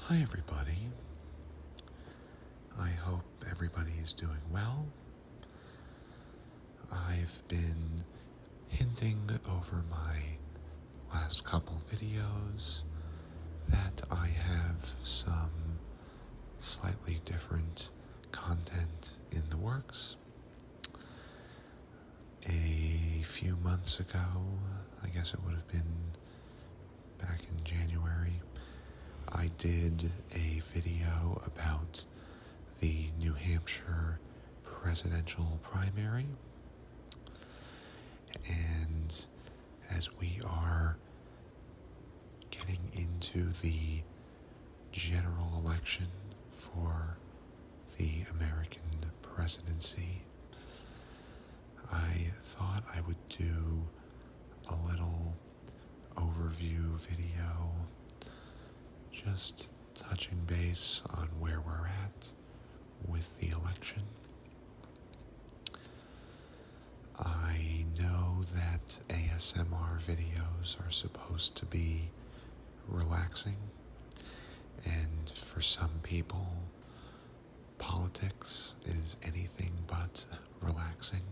Hi, everybody. I hope everybody is doing well. I've been hinting over my last couple videos that I have some slightly different content in the works. A few months ago, I guess it would have been back in January, I did a video about the New Hampshire presidential primary. And as we are getting into the general election for the American presidency, I thought I would do a little overview video just touching base on where we're at with the election. I know that ASMR videos are supposed to be relaxing, and for some people, politics is anything but relaxing.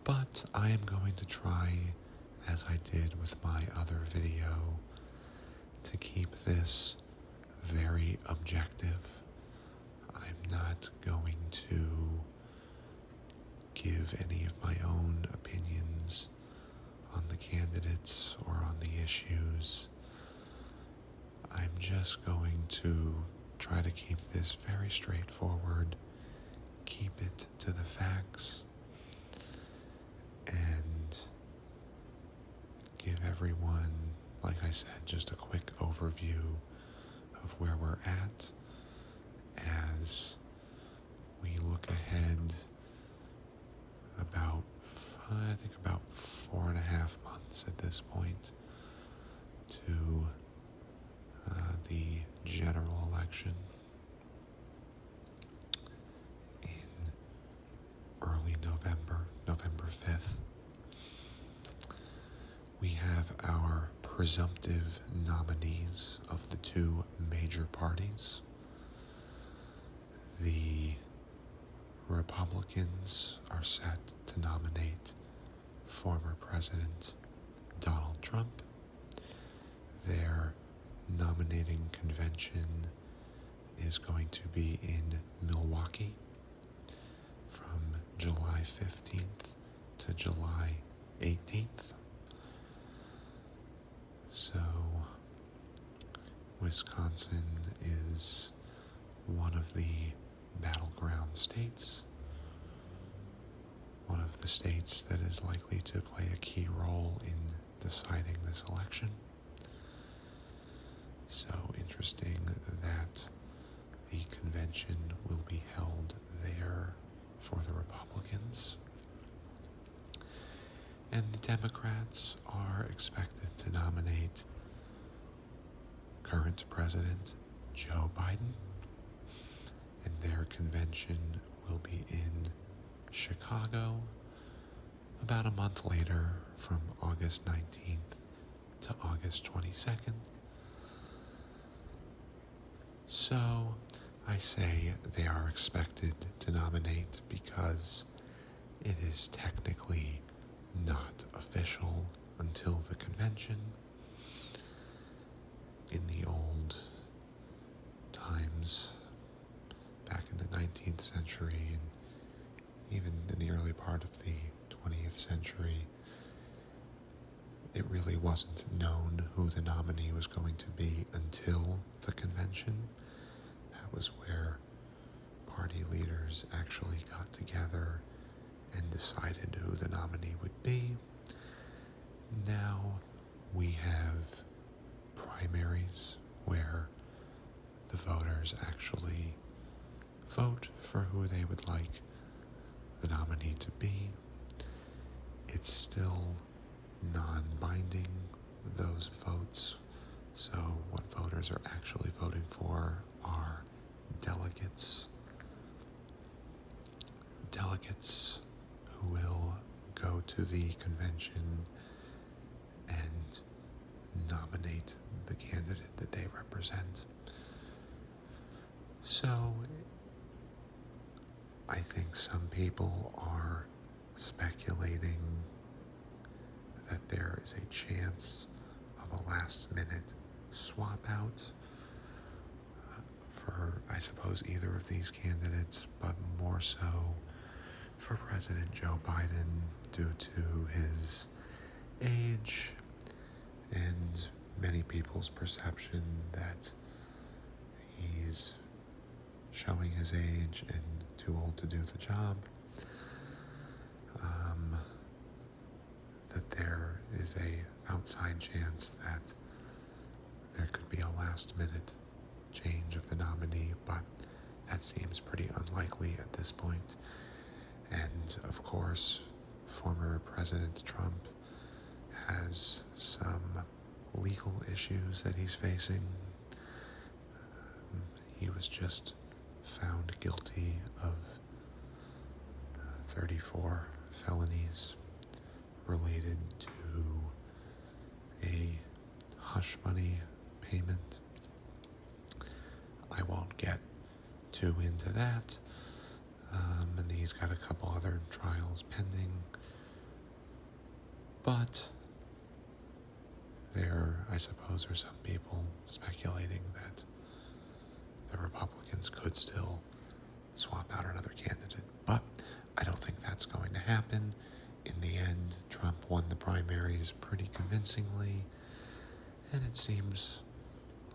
But I am going to try, as I did with my other video, to keep this very objective. I'm not going to give any of my own opinions on the candidates or on the issues. I'm just going to try to keep this very straightforward, keep it to the facts, and give everyone, like I said, just a quick overview of where we're at as we look ahead about 4.5 months at this point to the general election in early November 5th. We have our presumptive nominees of the two major parties. The Republicans are set to nominate former President Donald Trump. Their nominating convention is going to be in Milwaukee from July 15th to July 18th. So, Wisconsin is one of the battleground states, one of the states that is likely to play a key role in deciding this election. So interesting that the convention will be held there for the Republicans. And the Democrats are expected to nominate current President Joe Biden, and their convention will be in Chicago about a month later from August 19th to August 22nd. So I say they are expected to nominate because it is technically not official until the convention. In the old times, back in the 19th century and even in the early part of the 20th century, it really wasn't known who the nominee was going to be until the convention. That was where party leaders actually got together and decided who the nominee would be. Now we have primaries where the voters actually vote for who they would like the nominee to be. It's still non-binding, those votes, so what voters are actually voting for are delegates who will go to the convention and nominate the candidate that they represent. So I think some people are speculating that there is a chance of a last-minute swap out for, I suppose, either of these candidates, but more so for President Joe Biden due to his age and many people's perception that he's showing his age and too old to do the job. That there is a outside chance that there could be a last minute change of the nominee, but that seems pretty unlikely at this point. And of course, former President Trump has some legal issues that he's facing. He was just found guilty of 34 felonies related to a hush money payment. I won't get too into that. And he's got a couple other trials pending. But there, I suppose, are some people speculating that the Republicans could still swap out another candidate. But I don't think that's going to happen. In the end, Trump won the primaries pretty convincingly, and it seems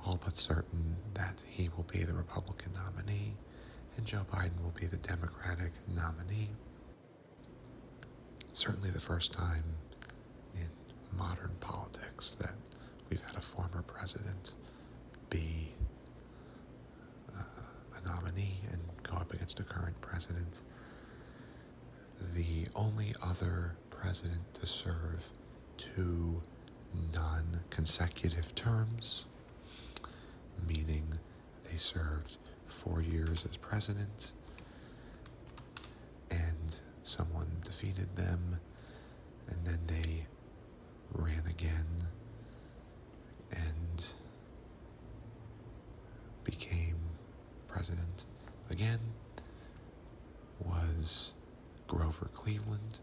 all but certain that he will be the Republican nominee, and Joe Biden will be the Democratic nominee. Certainly the first time in modern politics that we've had a former president be a nominee and go up against a current president. The only other president to serve 2 non-consecutive terms, meaning they served 4 years as president and someone defeated them and then they ran again and became president again, was Grover Cleveland.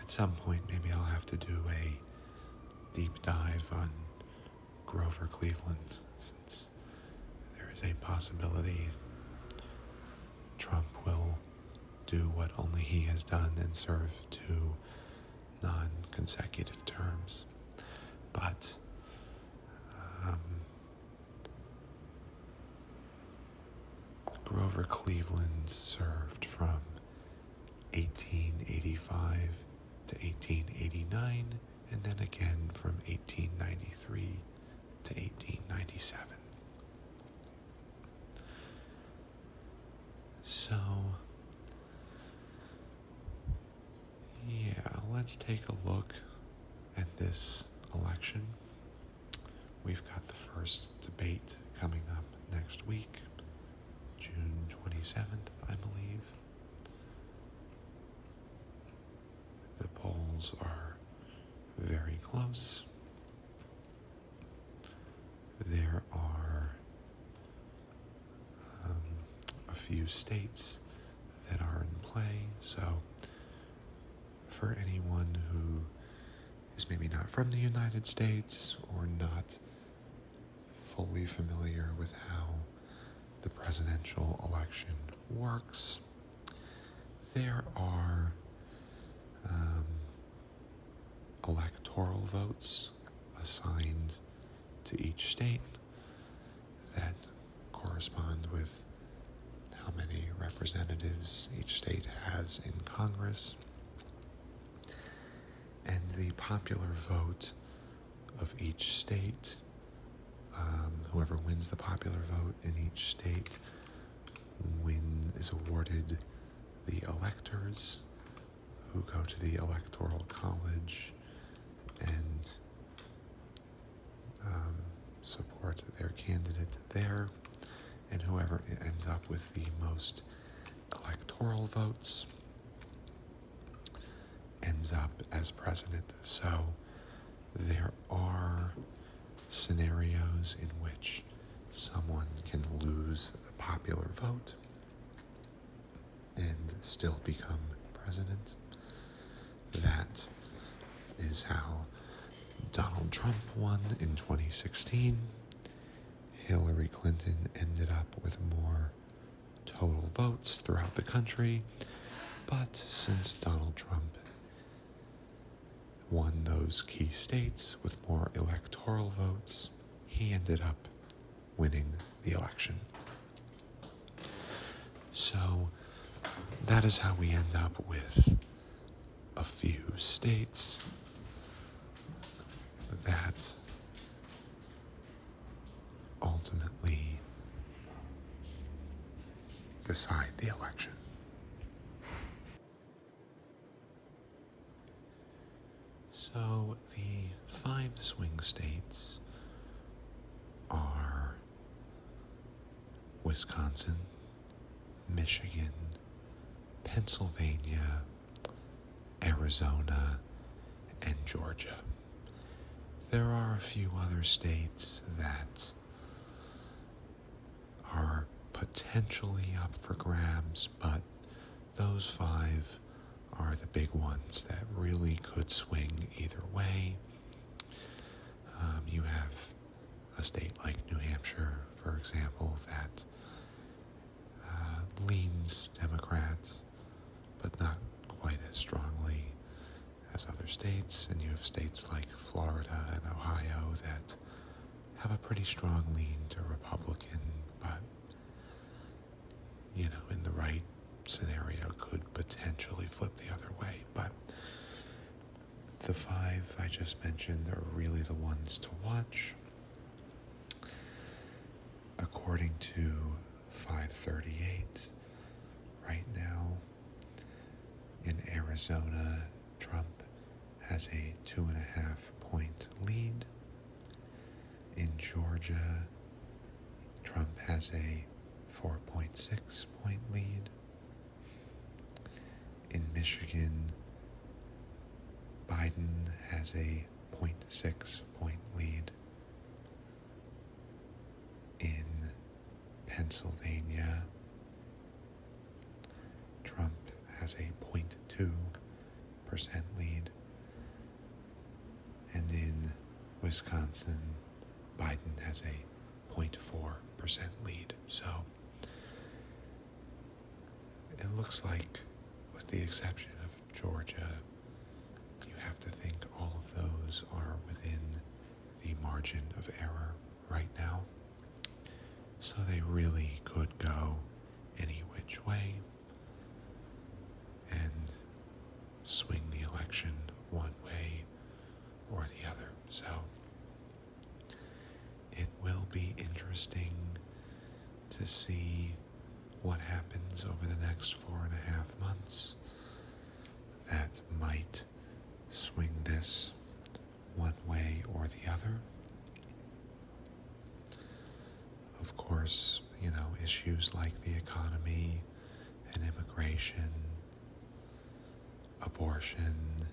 At some point, maybe I'll have to do a deep dive on Grover Cleveland, since there is a possibility Trump will do what only he has done and serve 2 non-consecutive terms. But Grover Cleveland served from 1885 to 1889, and then again from 1893 to 1897. So, yeah, let's take a look at this election. We've got the first debate coming up next week, June 27th, I believe. The polls are very close. There are a few states that are in play, so for anyone who is maybe not from the United States or not fully familiar with how the presidential election works, there are electoral votes assigned to each state that correspond with how many representatives each state has in Congress. And the popular vote of each state, whoever wins the popular vote in each state is awarded the electors who go to the Electoral College and support their candidate there, and whoever ends up with the most electoral votes ends up as president. So there are scenarios in which someone can lose the popular vote and still become president. That is how Donald Trump won in 2016. Hillary Clinton ended up with more total votes throughout the country, but since Donald Trump won those key states with more electoral votes, he ended up winning the election. So that is how we end up with a few states that ultimately decide the election. So the 5 swing states are Wisconsin, Michigan, Pennsylvania, Arizona, and Georgia. There are a few other states that are potentially up for grabs, but those 5 are the big ones that really could swing either way. You have a state like New Hampshire, for example, that leans Democrat, but not quite as strongly as other states. And you have states like Florida and Ohio that have a pretty strong lean to Republican, but, in the right scenario could potentially flip the other way. But the 5 I just mentioned are really the ones to watch. According to 538, right now in Arizona, Trump has a 2.5 point lead. In Georgia, Trump has a 4.6 point lead. In Michigan, Biden has a 0.6 point lead. In Pennsylvania, Trump has a 0.2% lead. And in Wisconsin, Biden has a 0.4% lead. So it looks like, with the exception of Georgia, you have to think all of those are within the margin of error right now. So they really could go any which way and swing the election one way or the other. So it will be interesting to see what happens over the next 4.5 months that might swing this one way or the other. Of course, issues like the economy and immigration, abortion,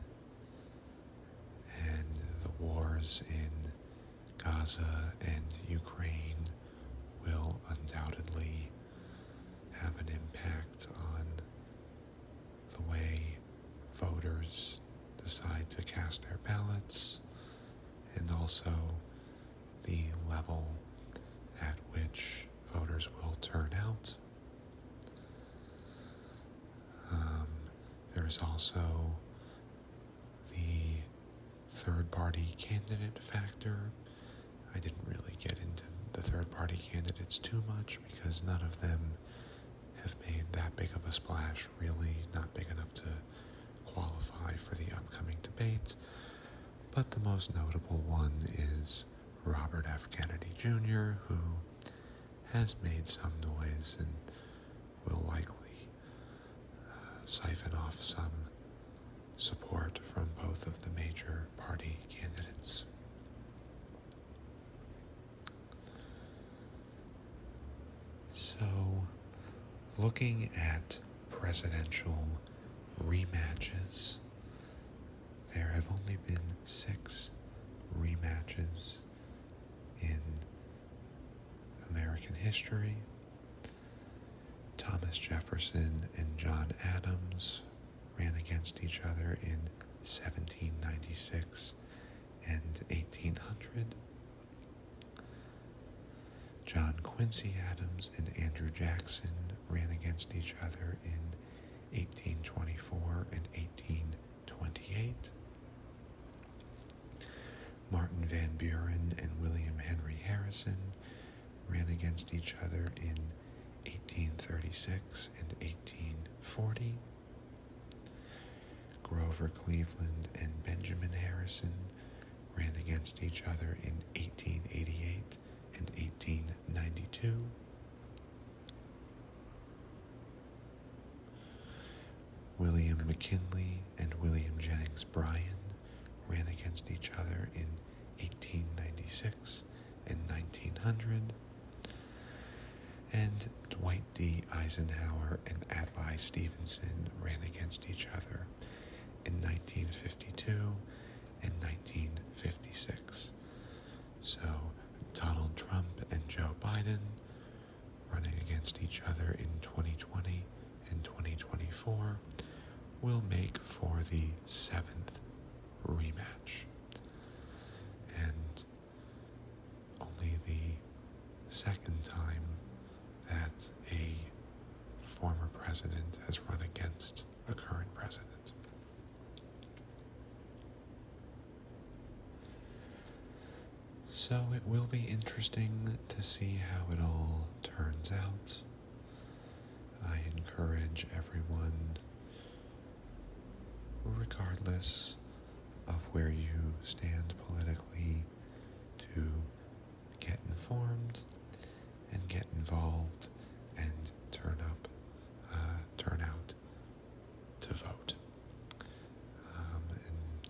and the wars in Gaza and Ukraine will undoubtedly have an impact on the way voters decide to cast their ballots, and also the level at which voters will turn out. There's also the third-party candidate factor. I didn't really get into the third-party candidates too much because none of them have made that big of a splash, really not big enough to qualify for the upcoming debate. But the most notable one is Robert F. Kennedy Jr., who has made some noise and will likely siphon off some support from both of the major party candidates. So, looking at presidential rematches, there have only been 6 rematches history. Thomas Jefferson and John Adams ran against each other in 1796 and 1800. John Quincy Adams and Andrew Jackson ran against each other in 1824 and 1828. Martin Van Buren and William Henry Harrison ran against each other in 1836 and 1840. Grover Cleveland and Benjamin Harrison ran against each other in 1888 and 1892. William McKinley and William Jennings Bryan ran against each other in 1896 and 1900. And Dwight D. Eisenhower and Adlai Stevenson ran against each other in 1952 and 1956. So Donald Trump and Joe Biden running against each other in 2020 and 2024 will make for the 7th rematch. And only the second time that a former president has run against a current president. So it will be interesting to see how it all turns out. I encourage everyone, regardless of where you stand politically, to get informed and get involved and turn out to vote. And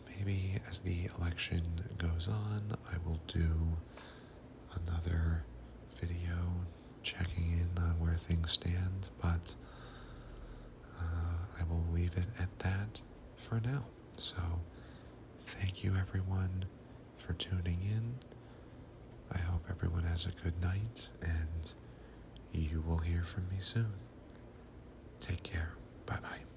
maybe as the election goes on, I will do another video checking in on where things stand, but I will leave it at that for now. So, thank you everyone for tuning in. I hope everyone has a good night, and you will hear from me soon. Take care. Bye-bye.